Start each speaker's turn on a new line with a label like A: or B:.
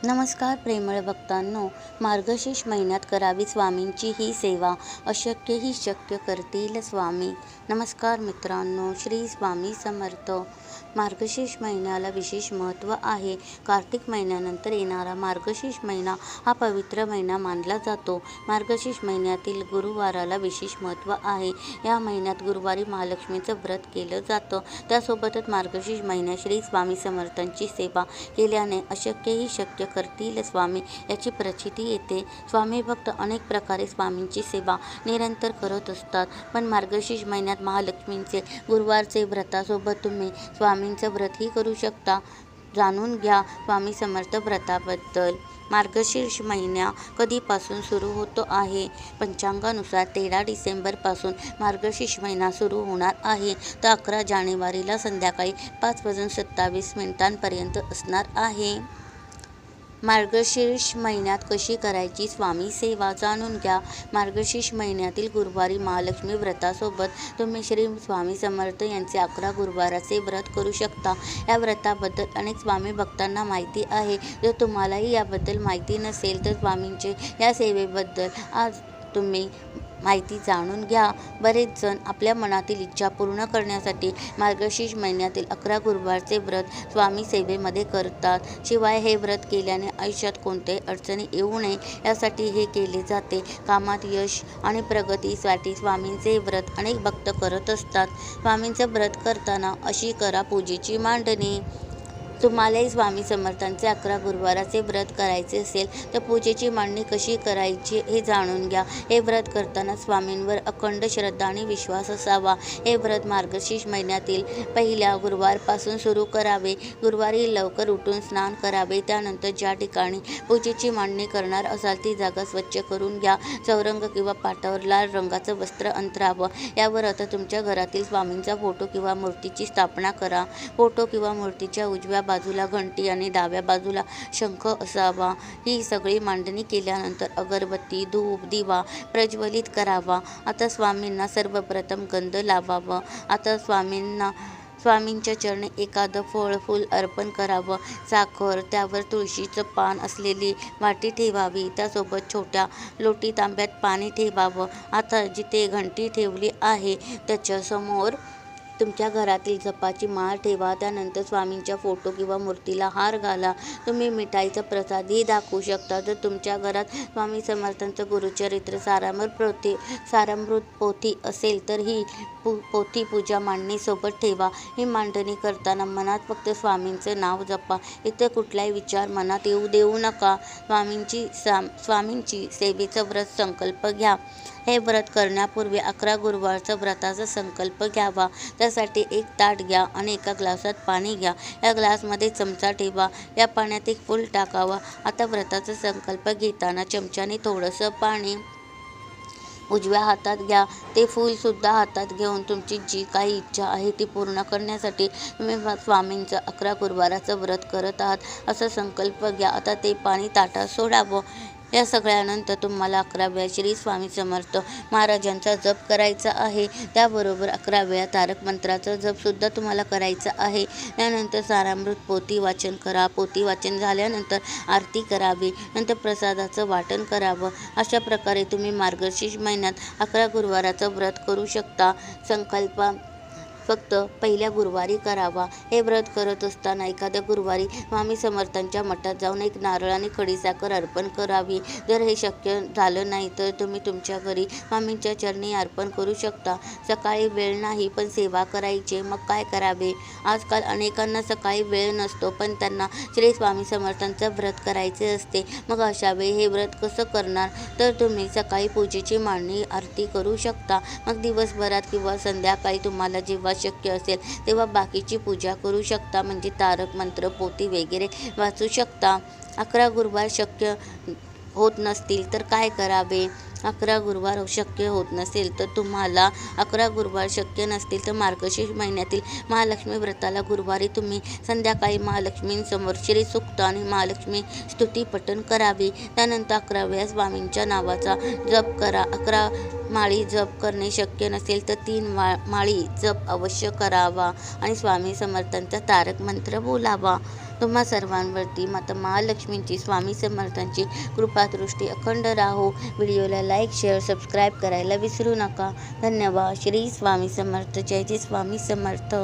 A: नमस्कार प्रेमळ भक्तांनो, मार्गशीर्ष महिन्यात करावी स्वामींची ही सेवा, अशक्य ही शक्य करतील स्वामी. नमस्कार मित्रांनो, श्री स्वामी समर्थ. मार्गशीर्ष महिन्याला विशेष महत्त्व आहे. कार्तिक महिन्यानंतर येणारा मार्गशीर्ष महिना हा पवित्र महिना मानला जातो. मार्गशीर्ष महिन्यातील गुरुवाराला विशेष महत्त्व आहे. या महिन्यात गुरुवारी महालक्ष्मीचं व्रत केलं जातं. त्यासोबतच मार्गशीर्ष महिन्यात श्री स्वामी समर्थांची सेवा केल्याने अशक्य ही शक्य करतील स्वामी याची प्रचिती येते. स्वामी भक्त अनेक प्रकारे स्वामींची सेवा निरंतर करत असतात, पण मार्गशीर्ष महिन्यात महालक्ष्मींचे गुरुवारचे व्रतासोबत तुम्ही स्वामींचं व्रतही करू शकता. जाणून घ्या स्वामी समर्थ व्रताबद्दल. मार्गशीर्ष महिना कधीपासून सुरू होतो आहे? पंचांगानुसार 13 डिसेंबरपासून मार्गशीर्ष महिना सुरू होणार आहे, तर 11 जानेवारीला संध्याकाळी 5:27 असणार आहे. मार्गशीर्ष महिन्यात कशी करायची स्वामी सेवा जाणून घ्या. मार्गशीर्ष महिन्यातील गुरुवारी महालक्ष्मी व्रतासोबत तुम्ही श्री स्वामी समर्थ यांचे 11 गुरुवाराचे व्रत करू शकता. या व्रताबद्दल अनेक स्वामी भक्तांना माहिती आहे. जर तुम्हालाही याबद्दल माहिती नसेल तर स्वामींचे या सेवेबद्दल आज तुम्ही माहिती जाणून घ्या. बरेच जण आपल्या मनातील इच्छा पूर्ण करण्यासाठी मार्गशीर्ष महिन्यातील 11 गुरुवारचे व्रत स्वामी सेवेमध्ये करतात. शिवाय हे व्रत केल्याने आयुष्यात कोणत्याही अडचणी येऊ नये यासाठी हे केले जाते. कामात यश आणि प्रगतीसाठी स्वामींचे व्रत अनेक भक्त करत असतात. स्वामींचं व्रत करताना अशी करा पूजेची मांडणी. तुम्हालाही स्वामी समर्थांचे 11 गुरुवाराचे व्रत करायचे असेल तर पूजेची मांडणी कशी करायची हे जाणून घ्या. हे व्रत करताना स्वामींवर अखंड श्रद्धा आणि विश्वास असावा. हे व्रत मार्गशीर्ष महिन्यातील पहिल्या गुरुवारपासून सुरू करावे. गुरुवारी लवकर उठून स्नान करावे. त्यानंतर ज्या ठिकाणी पूजेची मांडणी करणार असाल ती जागा स्वच्छ करून घ्या. चौरंग किंवा पाटावर लाल रंगाचं वस्त्र अंथरावं. यावर आता तुमच्या घरातील स्वामींचा फोटो किंवा मूर्तीची स्थापना करा. फोटो किंवा मूर्तीच्या उजव्या बाजूला घंटी आणि डाव्या बाजूला शंख असावा. ही सगळी मांडणी केल्यानंतर अगरबत्ती, धूप, दिवा प्रज्वलित करावा. आता स्वामींना सर्वप्रथम गंध लावावं. आता स्वामींच्या चरणी एखादं फळ फूल अर्पण करावं. साखर, त्यावर तुळशीचं पान असलेली वाटी ठेवावी. त्यासोबत छोट्या लोटी तांब्यात पाणी ठेवावं. आता जिथे घंटी ठेवली आहे त्याच्यासमोर तुमच्या घरातील जपाची माळ ठेवा. त्यानंतर स्वामींच्या फोटो किंवा मूर्तीला हार घाला. तुम्ही मिठाईचा प्रसादही दाखवू शकता. जर तुमच्या घरात स्वामी समर्थांचं गुरुचरित्र सारामृत पोथी असेल तर ही पोथी पूजा मांडणीसोबत ठेवा. ही मांडणी करताना मनात फक्त स्वामींचं नाव जपा. इतर कुठलाही विचार मनात येऊ देऊ नका. स्वामींची सेवेचा व्रत संकल्प घ्या. हे व्रत करण्यापूर्वी 11 गुरुवारचा व्रताचा संकल्प घ्यावा. त्यासाठी एक ताट घ्या आणि एका ग्लासात पाणी घ्या. या ग्लासमध्ये चमचा ठेवा. या पाण्यात एक फूल टाकावा. आता व्रताचा संकल्प घेताना चमच्याने थोडंसं पाणी उजव्या हातात घ्या. ते फूलसुद्धा हातात घेऊन तुमची जी काही इच्छा आहे ती पूर्ण करण्यासाठी तुम्ही स्वामींचं 11 गुरुवाराचं व्रत करत आहात असा संकल्प घ्या. आता ते पाणी ताटात सोडावं. या सगळ्यानंतर तुम्हाला 11 वेळा श्री स्वामी समर्थ महाराजांचा जप करायचा आहे. त्याबरोबर 11 वेळा तारक मंत्राचा जपसुद्धा तुम्हाला करायचा आहे. त्यानंतर सारामृत पोथी वाचन करा. पोथी वाचन झाल्यानंतर आरती करावी. नंतर प्रसादाचं वाटण करावं. अशा प्रकारे तुम्ही मार्गशीर्ष महिन्यात 11 गुरुवाराचं व्रत करू शकता. संकल्प फक्त पहिल्या गुरुवारी करावा. हे व्रत करत असताना एखाद्या गुरुवारी स्वामी समर्थांच्या मठात जाऊन एक नारळ आणि खडीसाखर अर्पण करावी. जर हे शक्य झालं नाही तर तुम्ही तुमच्या घरी स्वामींच्या चरणी अर्पण करू शकता. सकाळी वेळ नाही पण सेवा करायची, मग काय करावे? आजकाल अनेकांना सकाळी वेळ नसतो पण त्यांना श्री स्वामी समर्थांचं व्रत करायचे असते. मग अशा वेळी हे व्रत कसं करणार? तर तुम्ही सकाळी पूजेची मांडणी आरती करू शकता. मग दिवसभरात किंवा संध्याकाळी तुम्हाला जेव्हा शक्य असेल तेव्हा बाकीची पूजा करू शकता. म्हणजे तारक मंत्र, पोथी वगैरे वाचू शकता. 11 गुरुवार शक्य होत नसतील तर काय करावे? 11 गुरुवार शक्य होत नसेल तर तुम्हाला 11 गुरुवार शक्य नसतील तर मार्गशीर्ष महिन्यातील महालक्ष्मी व्रताला गुरुवारी तुम्ही संध्याकाळी महालक्ष्मींसमोर श्री सूक्त आणि महालक्ष्मी स्तुती पठण करावी. त्यानंतर 11 वेळा स्वामींच्या नावाचा जप करा. 11 माळी जप करणे शक्य नसेल तर 3 माळी जप अवश्य करावा आणि स्वामी समर्थांचा तारक मंत्र बोलावा. तुम्हा सर्वांवरती माता महालक्ष्मींची, स्वामी समर्थांची कृपादृष्टी अखंड राहो. व्हिडिओला लाईक, शेअर, सबस्क्राईब करायला विसरू नका. धन्यवाद. श्री स्वामी समर्थ. जय जय स्वामी समर्थ.